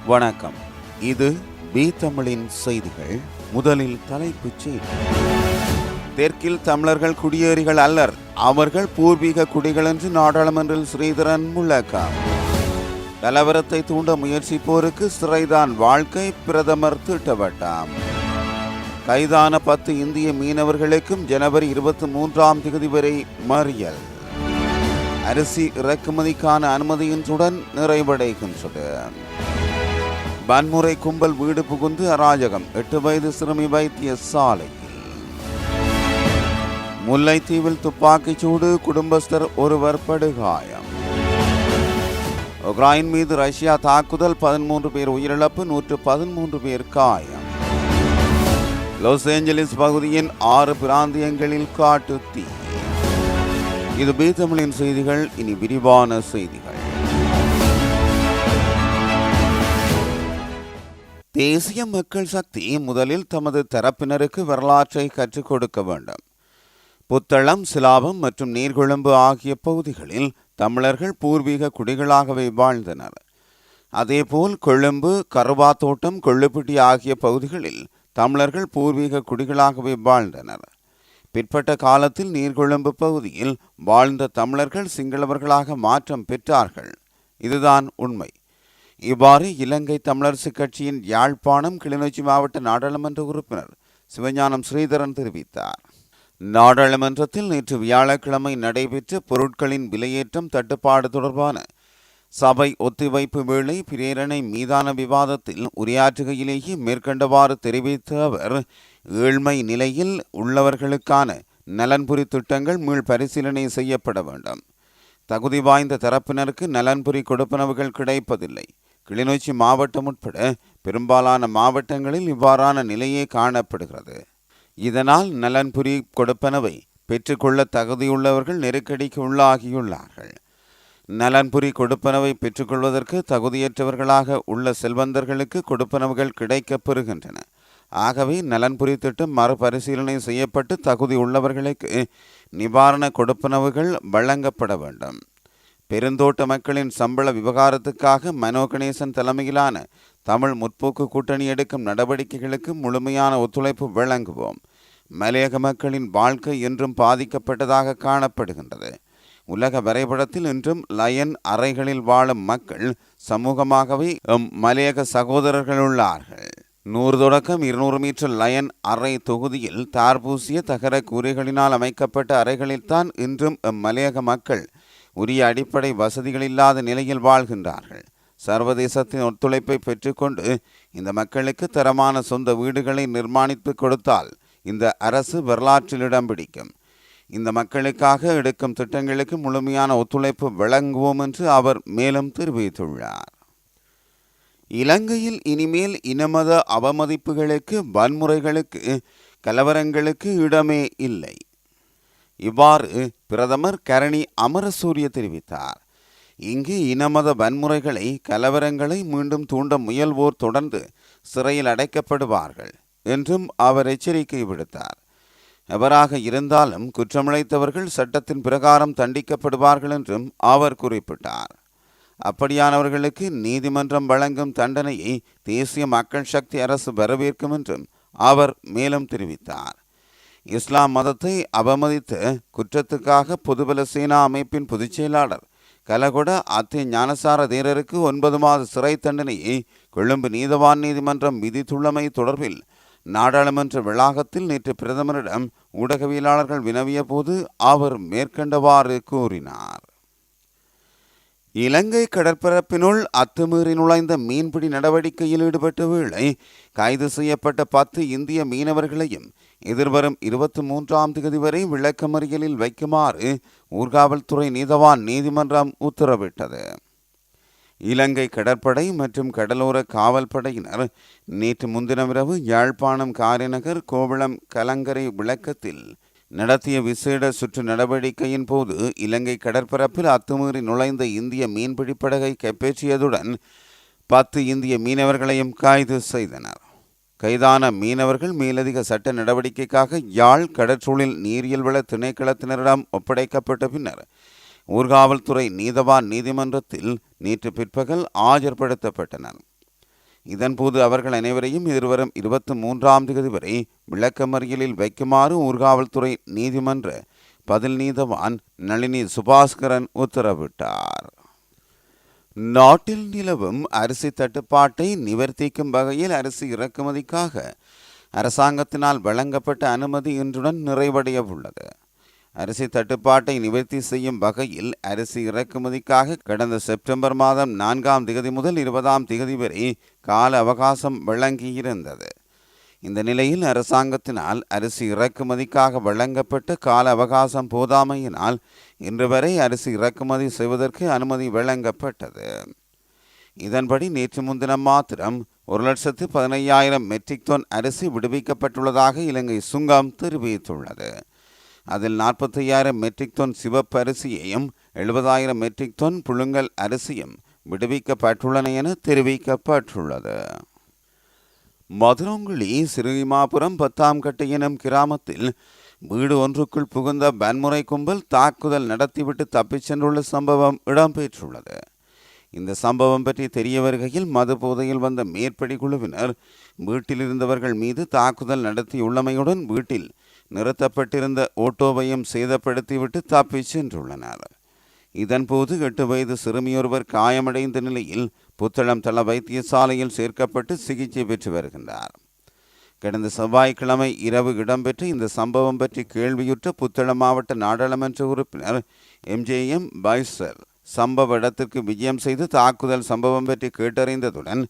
வணக்கம். இது பி தமிழின் செய்திகள். முதலில் தலைப்புச் செய்தி. தெற்கில் தமிழர்கள் குடியேறிகள் அல்லர், அவர்கள் பூர்வீக குடிகள் என்று நாடாளுமன்றில் ஸ்ரீதரன் முழக்கம். கலவரத்தை தூண்ட முயற்சிப்போருக்கு சிறைதான் வாழ்க்கை, பிரதமர் திட்டவட்டம். கைதான 10 இந்திய மீனவர்களுக்கும் ஜனவரி 23 வரை மறியல். அரிசி இறக்குமதிக்கான அனுமதியின்றுடன் நிறைவடைகின்றது. வன்முறை கும்பல் வீடு புகுந்து அராஜகம், 8 வயது சிறுமி வைத்தியசாலையில். முல்லைத்தீவில் துப்பாக்கிச்சூடு, குடும்பஸ்தர் ஒருவர் படுகாயம். உக்ரைன் மீது ரஷ்யா தாக்குதல், 13 பேர் உயிரிழப்பு, 113 பேர் காயம். லாஸ் ஏஞ்சலிஸ் பகுதியின் 6 பிராந்தியங்களில் காட்டு தீ. இது பி தமிழின் செய்திகள். இனி விரிவான செய்திகள். தேசிய மக்கள் சக்தி முதலில் தமது தரப்பினருக்கு வரலாற்றை கற்றுக் கொடுக்க வேண்டும். புத்தளம், சிலாபம் மற்றும் நீர்கொழும்பு ஆகிய பகுதிகளில் தமிழர்கள் பூர்வீக குடிகளாகவே வாழ்ந்தனர். அதேபோல் கொழும்பு, கருவாத்தோட்டம், கொள்ளுப்பிட்டி ஆகிய பகுதிகளில் தமிழர்கள் பூர்வீக குடிகளாகவே வாழ்ந்தனர். பிற்பட்ட காலத்தில் நீர்கொழும்பு பகுதியில் வாழ்ந்த தமிழர்கள் சிங்களவர்களாக மாற்றம் பெற்றார்கள். இதுதான் உண்மை. இவ்வாறு இலங்கை தமிழரசு கட்சியின் யாழ்ப்பாணம் கிளிநொச்சி மாவட்ட நாடாளுமன்ற உறுப்பினர் சிவஞானம் ஸ்ரீதரன் தெரிவித்தார். நாடாளுமன்றத்தில் நேற்று வியாழக்கிழமை நடைபெற்ற பொருட்களின் விலையேற்றம் தட்டுப்பாடு தொடர்பான சபை ஒத்திவைப்பு வேளை பிரேரணை மீதான விவாதத்தில் உரையாற்றுகையிலேயே மேற்கண்டவாறு தெரிவித்த அவர், ஏழ்மை நிலையில் உள்ளவர்களுக்கான நலன்புரி திட்டங்கள் மீள் பரிசீலனை செய்யப்பட வேண்டும். தகுதி வாய்ந்த தரப்பினருக்கு நலன்புரி கொடுப்பனவுகள் கிடைப்பதில்லை. கிளிநொச்சி மாவட்டம் உட்பட பெரும்பாலான மாவட்டங்களில் இவ்வாறான நிலையே காணப்படுகிறது. இதனால் நலன்புரி கொடுப்பனவை பெற்றுக்கொள்ள தகுதியுள்ளவர்கள் நெருக்கடிக்கு உள்ளாகியுள்ளார்கள். நலன்புரி கொடுப்பனவை பெற்றுக்கொள்வதற்கு தகுதியற்றவர்களாக உள்ள செல்வந்தர்களுக்கு கொடுப்பனவுகள் கிடைக்கப் பெறுகின்றன. ஆகவே நலன்புரி திட்டம் மறுபரிசீலனை செய்யப்பட்டு தகுதி உள்ளவர்களுக்கு நிவாரண கொடுப்பனவுகள் வழங்கப்பட வேண்டும். பெருந்தோட்ட மக்களின் சம்பள விவகாரத்துக்காக மனோ கணேசன் தலைமையிலான தமிழ் முற்போக்கு கூட்டணி எடுக்கும் நடவடிக்கைகளுக்கு முழுமையான ஒத்துழைப்பு வழங்குவோம். மலையக மக்களின் வாழ்க்கை என்றும் பாதிக்கப்பட்டதாக காணப்படுகின்றது. உலக வரைபடத்தில் இன்றும் லயன் அறைகளில் வாழும் மக்கள் சமூகமாகவே மலையக சகோதரர்கள் உள்ளார்கள். 100 தொடக்கம் 200 மீட்டர் லயன் அறை தொகுதியில் தார்பூசிய தகர கூரைகளினால் அமைக்கப்பட்ட அறைகளில்தான் இன்றும் மலையக மக்கள் உரிய அடிப்படை வசதிகள் இல்லாத நிலையில் வாழ்கின்றார்கள். சர்வதேசத்தின் ஒத்துழைப்பை பெற்றுக்கொண்டு இந்த மக்களுக்கு தரமான சொந்த வீடுகளை நிர்மாணித்து கொடுத்தால் இந்த அரசு வரலாற்றில் இடம் பிடிக்கும். இந்த மக்களுக்காக எடுக்கும் திட்டங்களுக்கு முழுமையான ஒத்துழைப்பு வழங்குவோம் என்று அவர் மேலும் தெரிவித்துள்ளார். இலங்கையில் இனிமேல் இனமத அவமதிப்புகளுக்கு, வன்முறைகளுக்கு, கலவரங்களுக்கு இடமே இல்லை. இவ்வாறு பிரதமர் கரணி அமரசூரிய தெரிவித்தார். இங்கு இனமத வன்முறைகளை, கலவரங்களை மீண்டும் தூண்ட முயல்வோர் தொடர்ந்து சிறையில் அடைக்கப்படுவார்கள் என்றும் அவர் எச்சரிக்கை விடுத்தார். எவராக இருந்தாலும் குற்றமிழைத்தவர்கள் சட்டத்தின் பிரகாரம் தண்டிக்கப்படுவார்கள் என்றும் அவர் குறிப்பிட்டார். அப்படியானவர்களுக்கு நீதிமன்றம் வழங்கும் தண்டனையை தேசிய மக்கள் சக்தி அரசு வரவேற்கும் என்றும் அவர் மேலும் தெரிவித்தார். இஸ்லாம் மதத்தை அவமதித்த குற்றத்துக்காக பொதுபல சேனா அமைப்பின் பொதுச் செயலாளர் கலகொட அத்தி ஞானசார தேரருக்கு 9 மாத சிறை தண்டனையை கொழும்பு நீதவான் நீதிமன்றம் விதித்துள்ளமை தொடர்பில் நாடாளுமன்ற வளாகத்தில் நேற்று பிரதமரிடம் ஊடகவியலாளர்கள் வினவிய போது அவர் மேற்கண்டவாறு கூறினார். இலங்கை கடற்பரப்பினுள் அத்துமீறி நுழைந்த மீன்பிடி நடவடிக்கையில் ஈடுபட்ட வேளை கைது செய்யப்பட்ட 10 இந்திய மீனவர்களையும் எதிர்வரும் 23 வரை விளக்கமறியலில் வைக்குமாறு ஊர்காவல்துறை நீதவான் நீதிமன்றம் உத்தரவிட்டது. இலங்கை கடற்படை மற்றும் கடலோர காவல் படையினர் நேற்று முன்தினமிரவு யாழ்ப்பாணம் காரைநகர் கோவளம் கலங்கரை விளக்கத்தில் நடத்திய விசேட சுற்று நடவடிக்கையின் போது இலங்கை கடற்பரப்பில் அத்துமீறி நுழைந்த இந்திய மீன்பிடி படகை கைப்பற்றியதுடன் 10 இந்திய மீனவர்களையும் கைது செய்தனர். கைதான மீனவர்கள் மேலதிக சட்ட நடவடிக்கைக்காக யாழ் கடற்றொழில் நீரியல் வள திணைக்களத்தினரிடம் ஒப்படைக்கப்பட்ட பின்னர் ஊர்காவல்துறை நீதவான் நீதிமன்றத்தில் நேற்று பிற்பகல் ஆஜர்படுத்தப்பட்டனர். இதன்போது அவர்கள் அனைவரையும் எதிர்வரும் 23ஆம் தேதி வரை விளக்கமறியலில் வைக்குமாறு ஊர்காவல்துறை நீதிமன்ற பதில் நீதவான் நளினி சுபாஸ்கரன் உத்தரவிட்டார். நாட்டில் நிலவும் அரிசி தட்டுப்பாட்டை நிவர்த்திக்கும் வகையில் அரிசி இறக்குமதிக்காக அரசாங்கத்தினால் வழங்கப்பட்ட அனுமதி இன்றுடன் நிறைவடைய உள்ளது. அரிசி தட்டுப்பாட்டை நிவர்த்தி செய்யும் வகையில் அரிசி இறக்குமதிக்காக கடந்த செப்டம்பர் மாதம் 4ஆம் தேதி முதல் 20ஆம் தேதி வரை கால அவகாசம் வழங்கியிருந்தது. இந்த நிலையில் அரசாங்கத்தினால் அரிசி இறக்குமதிக்காக வழங்கப்பட்ட கால அவகாசம் போதாமையினால் இன்று வரை அரிசி இறக்குமதி செய்வதற்கு அனுமதி வழங்கப்பட்டது. இதன்படி நேற்று முன்தினம் மாத்திரம் 1,15,000 மெட்ரிக் டன் அரிசி விடுவிக்கப்பட்டுள்ளதாக இலங்கை சுங்கம் தெரிவித்துள்ளது. அதில் 45,000 மெட்ரிக் டன் சிவப்பு அரிசியையும் 70,000 மெட்ரிக் டன் புழுங்கல் அரிசியும் விடுவிக்கப்பட்டுள்ளன என தெரிவிக்கப்பட்டுள்ளது. மதுரங்குழி சிறுகிமாபுரம் 10ஆம் கட்டு எனும் கிராமத்தில் வீடு ஒன்றுக்குள் புகுந்த வன்முறை கும்பல் தாக்குதல் நடத்திவிட்டு தப்பிச் சென்றுள்ள சம்பவம் இடம்பெற்றுள்ளது. இந்த சம்பவம் பற்றி தெரிய வருகையில் மது போதையில் வந்த மேற்படி குழுவினர் வீட்டில் இருந்தவர்கள் மீது தாக்குதல் நடத்தியுள்ளமையுடன் வீட்டில் நிறுத்தப்பட்டிருந்த ஓட்டோவையும் சேதப்படுத்திவிட்டு தப்பிச் சென்றுள்ளனர். இதன்போது 8 வயது சிறுமியொருவர் காயமடைந்த நிலையில் புத்தளம் தள வைத்தியசாலையில் சேர்க்கப்பட்டு சிகிச்சை பெற்று வருகின்றார். கடந்த செவ்வாய்க்கிழமை இரவு இடம்பெற்ற இந்த சம்பவம் பற்றி கேள்வியுற்ற புத்தளம் மாவட்ட நாடாளுமன்ற உறுப்பினர் MJM பைசல் சம்பவ இடத்திற்கு விஜயம் செய்து தாக்குதல் சம்பவம் பற்றி கேட்டறிந்ததுடன்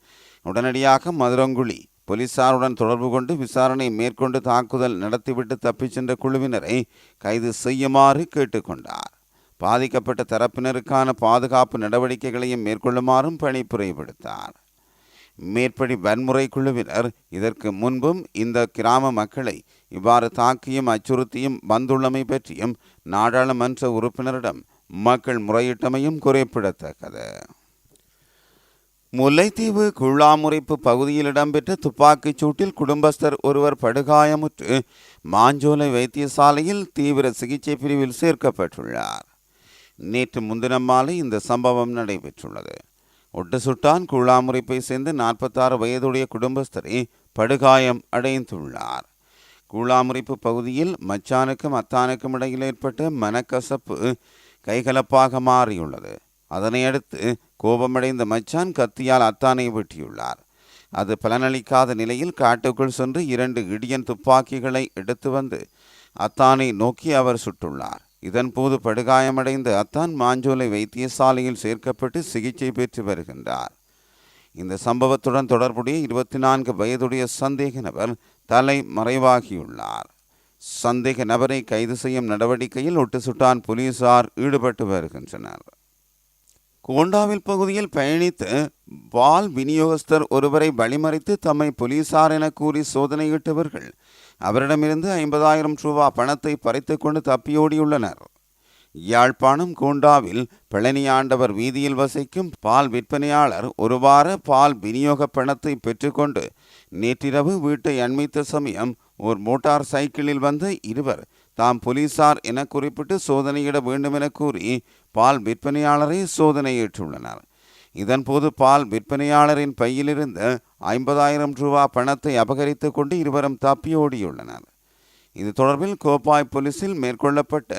உடனடியாக மதுரங்குழி போலீசாருடன் தொடர்பு கொண்டு விசாரணை மேற்கொண்டு தாக்குதல் நடத்திவிட்டு தப்பிச் சென்ற குழுவினரை கைது செய்யுமாறு கேட்டுக்கொண்டார். பாதிக்கப்பட்ட தரப்பினருக்கான பாதுகாப்பு நடவடிக்கைகளையும் மேற்கொள்ளுமாறும் பணிப்புரை விடுத்தார். மேற்படி வன்முறை குழுவினர் இதற்கு முன்பும் இந்த கிராம மக்களை இவ்வாறு தாக்கியும் அச்சுறுத்தியும் வந்துள்ளமை பற்றியும் நாடாளுமன்ற உறுப்பினரிடம் மக்கள் முறையிட்டமையும் குறிப்பிடத்தக்கது. முல்லைத்தீவு குழாமுறைப்பு பகுதியில் இடம்பெற்ற துப்பாக்கிச் சூட்டில் குடும்பஸ்தர் ஒருவர் படுகாயமுற்று மாஞ்சோலை வைத்தியசாலையில் தீவிர சிகிச்சை பிரிவில் சேர்க்கப்பட்டுள்ளார். நேற்று முன்தினம் மாலை இந்த சம்பவம் நடைபெற்றுள்ளது. ஒட்டுசுட்டான் குழாமுறைப்பை சேர்ந்து 46 வயதுடைய குடும்பஸ்தரை படுகாயம் அடைந்துள்ளார். குழாமுறைப்பு பகுதியில் மச்சானுக்கும் அத்தானுக்கும் இடையில் ஏற்பட்ட மனக்கசப்பு கைகலப்பாக மாறியுள்ளது. அதனையடுத்து கோபமடைந்த மச்சான் கத்தியால் அத்தானை வெட்டியுள்ளார். அது பலனளிக்காத நிலையில் காட்டுக்குள் சென்று 2 இடியன் துப்பாக்கிகளை எடுத்து வந்து அத்தானை நோக்கி அவர் சுட்டுள்ளார். இதன்போது படுகாயமடைந்த அத்தான் மாஞ்சோலை வைத்தியசாலையில் சேர்க்கப்பட்டு சிகிச்சை பெற்று வருகின்றார். இந்த சம்பவத்துடன் தொடர்புடைய 24 வயதுடைய சந்தேக நபர் தலை மறைவாகியுள்ளார். சந்தேக நபரை கைது செய்யும் நடவடிக்கையில் ஒட்டுசுட்டான் போலீசார் ஈடுபட்டு வருகின்றனர். கோண்டாவில் பகுதியில் பயணித்து பால் விநியோகஸ்தர் ஒருவரை வழிமறித்து தம்மை போலீசார் என கூறி சோதனையிட்டவர்கள் அவரிடமிருந்து 50,000 ரூபாய் பணத்தை பறித்து கொண்டு தப்பியோடியுள்ளனர். யாழ்ப்பாணம் கோண்டாவில் பழனியாண்டவர் வீதியில் வசிக்கும் பால் விற்பனையாளர் ஒரு வார பால் விநியோக பணத்தை பெற்றுக்கொண்டு நேற்றிரவு வீட்டை அண்மித்த சமயம் ஒரு மோட்டார் சைக்கிளில் வந்த இருவர் தாம் போலீசார் என குறிப்பிட்டு சோதனையிட வேண்டும் என கூறி பால் விற்பனையாளரை சோதனையிட்டுள்ளனர். இதன்போது பால் விற்பனையாளரின் பையிலிருந்த 50,000 ரூபாய் பணத்தை அபகரித்து கொண்டு இருவரும் தப்பியோடியுள்ளனர். இது தொடர்பில் கோப்பாய் போலீசில் மேற்கொள்ளப்பட்ட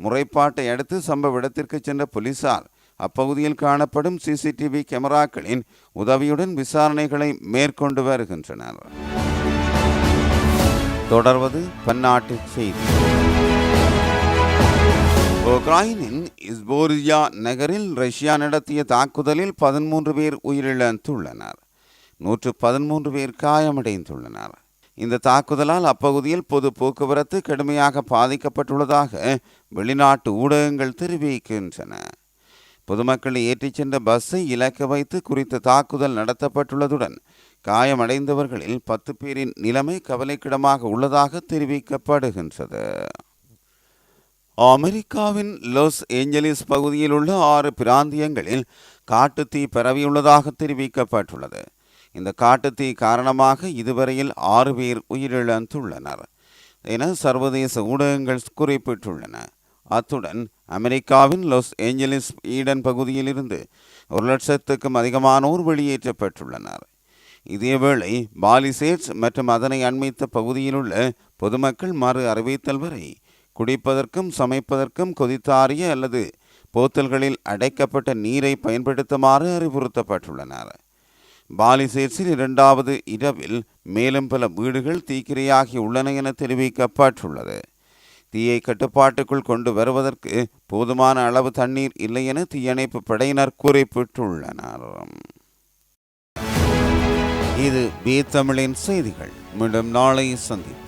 முறைப்பாட்டை அடுத்து சம்பவ இடத்திற்கு சென்ற போலீசார் அப்பகுதியில் காணப்படும் CCTV கேமராக்களின் உதவியுடன் விசாரணைகளை மேற்கொண்டு வருகின்றனர். தொடர்வது பன்னாட்டு செய்தி. உக்ரைனின் இஸ்போரியா நகரில் ரஷ்யா நடத்திய தாக்குதலில் 13 பேர் உயிரிழந்துள்ளனர். 113 பேர் காயமடைந்துள்ளனர். இந்த தாக்குதலால் அப்பகுதியில் பொது போக்குவரத்து கடுமையாக பாதிக்கப்பட்டுள்ளதாக வெளிநாட்டு ஊடகங்கள் தெரிவிக்கின்றன. பொதுமக்களை ஏற்றிச் சென்ற பஸ்ஸை இலக்கு வைத்து குறித்த தாக்குதல் நடத்தப்பட்டுள்ளதுடன் காயமடைந்தவர்களில் 10 பேரின் நிலைமை கவலைக்கிடமாக உள்ளதாக தெரிவிக்கப்படுகின்றது. அமெரிக்காவின் லாஸ் ஏஞ்சலிஸ் பகுதியில் உள்ள 6 பிராந்தியங்களில் காட்டுத்தீ பரவியுள்ளதாக தெரிவிக்கப்பட்டுள்ளது. இந்த காட்டுத்தீ காரணமாக இதுவரையில் 6 பேர் உயிரிழந்துள்ளனர் என சர்வதேச ஊடகங்கள் குறிப்பிட்டுள்ளன. அத்துடன் அமெரிக்காவின் லாஸ் ஏஞ்சலிஸ் ஈடன் பகுதியில் இருந்து 1,00,000க்கும் அதிகமானோர் வெளியேற்றப்பட்டுள்ளனர். இதேவேளை பாலிசேட்ஸ் மற்றும் அதனை அண்மித்த பகுதியிலுள்ள பொதுமக்கள் மறு அறிவித்தல் வரை குடிப்பதற்கும் சமைப்பதற்கும் கொதித்தாரிய அல்லது போத்தல்களில் அடைக்கப்பட்ட நீரை பயன்படுத்துமாறு அறிவுறுத்தப்பட்டுள்ளனர். பாலிசேட்ஸில் 2வது இரவில் மேலும் பல வீடுகள் தீக்கிரையாகி உள்ளன என தெரிவிக்கப்பட்டுள்ளது. தீயை கட்டுப்பாட்டுக்குள் கொண்டு வருவதற்கு போதுமான அளவு தண்ணீர் இல்லை என தீயணைப்பு படையினர் குறிப்பிட்டுள்ளனர். இது பி தமிழின் செய்திகள். மீண்டும் நாளை சந்திப்போம்.